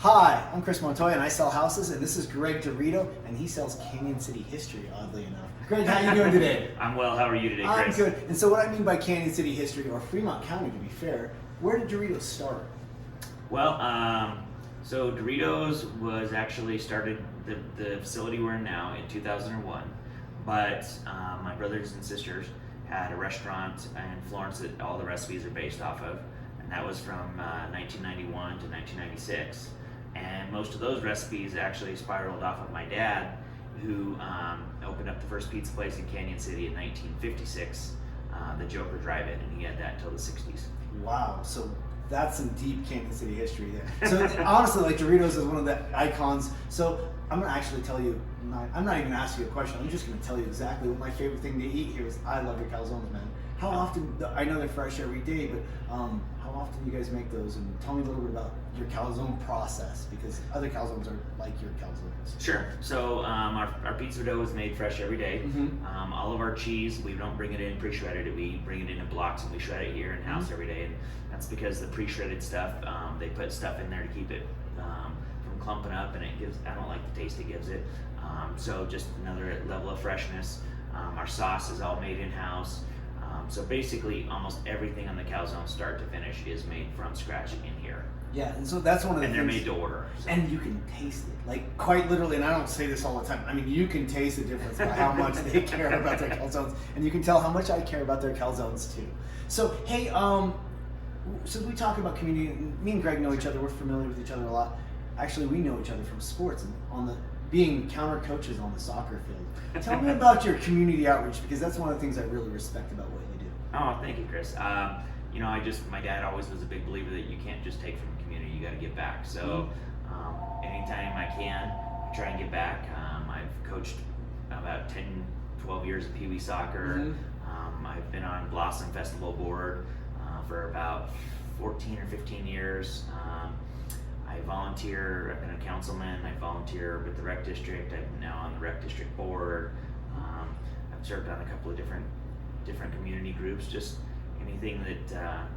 Hi, I'm Chris Montoya and I sell houses, and this is Greg DeRito and he sells Canyon City history, oddly enough. Greg, how you doing today? I'm well. How are you today, Chris? I'm good. And so what I mean by Canyon City history, or Fremont County to be fair, where did Doritos start? Well, so Doritos was actually started, the facility we're in now, in 2001. But my brothers and sisters had a restaurant in Florence that all the recipes are based off of. And that was from 1991 to 1996. And most of those recipes actually spiraled off of my dad, who opened up the first pizza place in Canyon City in 1956, the Joker Drive-In, and he had that until the 60s. Wow, so that's some deep Canyon City history there. So honestly, like Doritos is one of the icons. So I'm gonna actually tell you, I'm not even gonna ask you a question, I'm just gonna tell you exactly what my favorite thing to eat here is. I love your calzones, man. How often, I know they're fresh every day, but how often do you guys make those? And tell me a little bit about your calzone process, because other calzones are like your calzones. Sure. So our pizza dough is made fresh every day. Mm-hmm. All of our cheese, we don't bring it in pre-shredded. We bring it in blocks and we shred it here in-house Mm-hmm. every day. And that's because the pre-shredded stuff, they put stuff in there to keep it from clumping up, and I don't like the taste it gives it. So just another level of freshness. Our sauce is all made in-house. So basically, almost everything on the calzone, start to finish, is made from scratch in here. Yeah, and so that's one of the And things. they're made to order. So. And you can taste it, like quite literally, and I don't say this all the time. I mean, you can taste the difference by how much they care about their calzones, and you can tell how much I care about their calzones too. So, hey, so we talk about community. And me and Greg know each other. We're familiar with each other a lot. Actually, we know each other from sports and being counter coaches on the soccer field. Tell me about your community outreach, because that's one of the things I really respect about what you do. Oh, thank you, Chris. My dad always was a big believer that you can't just take from the community, you got to give back. So anytime I can, I try and give back. I've coached about 10, 12 years of Pee Wee soccer. Mm-hmm. I've been on Blossom Festival board for about 14 or 15 years. I volunteer, I've been a councilman, I volunteer with the rec district, I'm now on the rec district board. I've served on a couple of different community groups, just anything that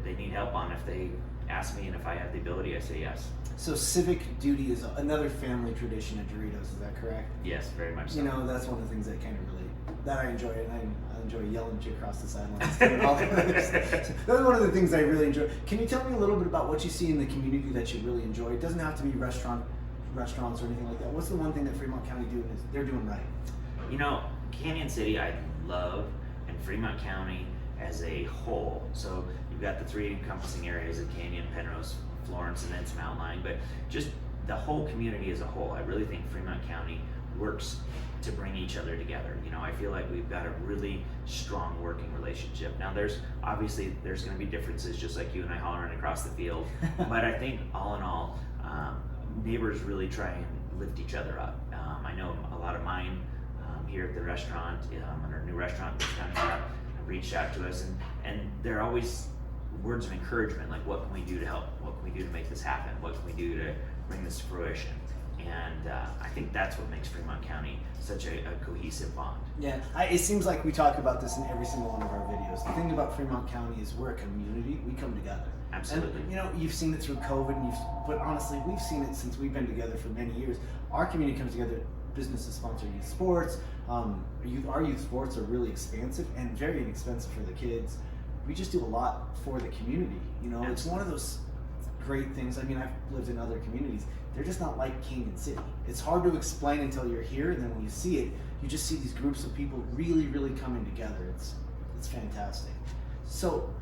they need help on. If they ask me and if I have the ability, I say yes. So civic duty is another family tradition at Doritos, is that correct? Yes, very much so. You know, that's one of the things that kind of really, that I enjoy, and I enjoy yelling at you across the sidelines. And all that other stuff. So that's one of the things I really enjoy. Can you tell me a little bit about what you see in the community that you really enjoy? It doesn't have to be restaurants or anything like that. What's the one thing that Fremont County they're doing right? You know, Canyon City I love, and Fremont County as a whole. So you've got the three encompassing areas of Canyon, Penrose, Florence, and then some outlying, but just the whole community as a whole. I really think Fremont County works to bring each other together. You know, I feel like we've got a really strong working relationship. Now there's going to be differences, just like you and I hollering across the field, but I think all in all, neighbors really try and lift each other up. I know a lot of mine here at the restaurant, in our new restaurant that's coming up, have reached out to us, and they're always words of encouragement, like, what can we do to help? What can we do to make this happen? What can we do to bring this to fruition? And I think that's what makes Fremont County such a cohesive bond. Yeah, it seems like we talk about this in every single one of our videos. The thing about Fremont County is we're a community. We come together. Absolutely. And, you've seen it through COVID, but honestly, we've seen it since we've been together for many years. Our community comes together. Businesses sponsor youth sports. Our youth sports are really expansive and very inexpensive for the kids. We just do a lot for the community. Absolutely. It's one of those great things. I mean, I've lived in other communities. They're just not like Canyon City. It's hard to explain until you're here, and then when you see it, you just see these groups of people really, really coming together. It's fantastic. So,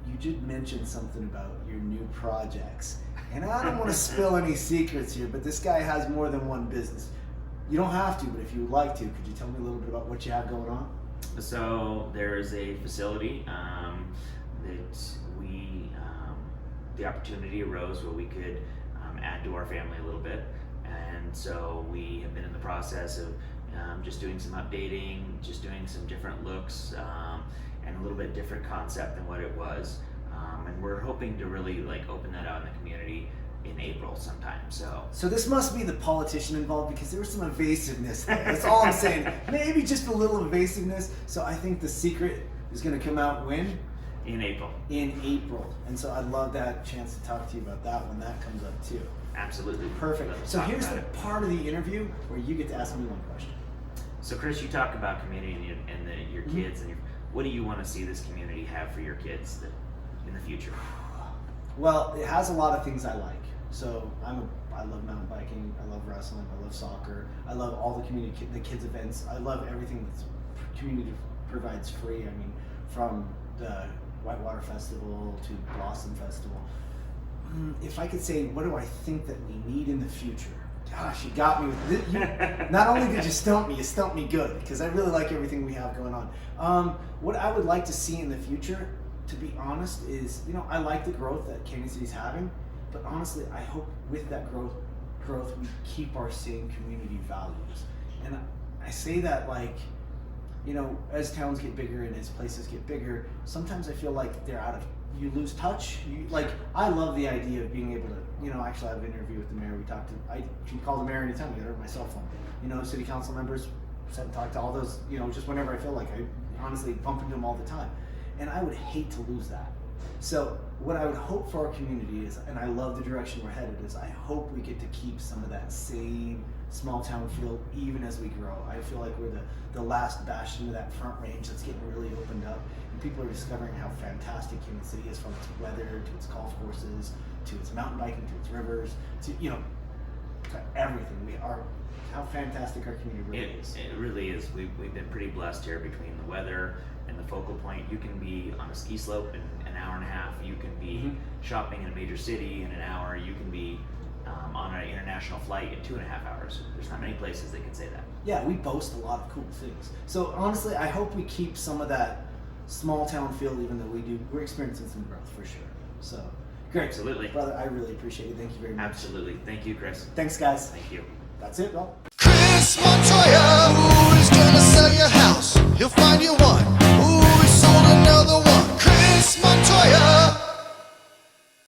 you did mention something about your new projects, and I don't want to spill any secrets here, but this guy has more than one business. You don't have to, but if you would like to, could you tell me a little bit about what you have going on? So there's a facility that the opportunity arose where we could add to our family a little bit, and so we have been in the process of just doing some updating, just doing some different looks, and a little bit different concept than what it was, and we're hoping to really open that out in the community in April sometime. So this must be the politician involved, because there was some evasiveness there. That's all I'm saying. Maybe just a little evasiveness. So I think the secret is going to come out when? In April. In April. And so I'd love that chance to talk to you about that when that comes up too. Absolutely. Perfect. Let's So talk here's about the it. part of the interview where you get to ask me one question. So Chris, you talk about community and your kids, and what do you want to see this community have for your kids in the future? Well, it has a lot of things I like. So I love mountain biking. I love wrestling. I love soccer. I love all the kids events. I love everything that's community provides free. I mean, from the Whitewater Festival to Blossom Festival. If I could say, what do I think that we need in the future? Gosh, you got me with this. Not only did you stump me, you stumped me good, because I really like everything we have going on. What I would like to see in the future, to be honest, is, I like the growth that Canyon City's having, but honestly, I hope with that growth we keep our same community values. And I say that like, as towns get bigger and as places get bigger, sometimes I feel like you lose touch. I love the idea of being able to, actually I have an interview with the mayor. I can call the mayor anytime. I got her on my cell phone. City council members, talk to all those, just whenever I feel like I honestly bump into them all the time. And I would hate to lose that. So what I would hope for our community is, and I love the direction we're headed, is I hope we get to keep some of that same small town feel even as we grow. I feel like we're the last bastion of that front range that's getting really opened up, and people are discovering how fantastic Canyon City is, from its weather to its golf courses to its mountain biking to its rivers to to everything. How fantastic our community really is. It really is. We've been pretty blessed here between the weather and the focal point. You can be on a ski slope in an hour and a half. You can be shopping in a major city in an hour. You can be on an international flight in 2.5 hours. There's not many places that can say that. Yeah, we boast a lot of cool things. So honestly, I hope we keep some of that small town feel, even though we're experiencing some growth for sure. So great. Absolutely. Brother, I really appreciate it. Thank you very much. Absolutely. Thank you, Chris. Thanks, guys. Thank you. That's it, Well. Chris Montoya.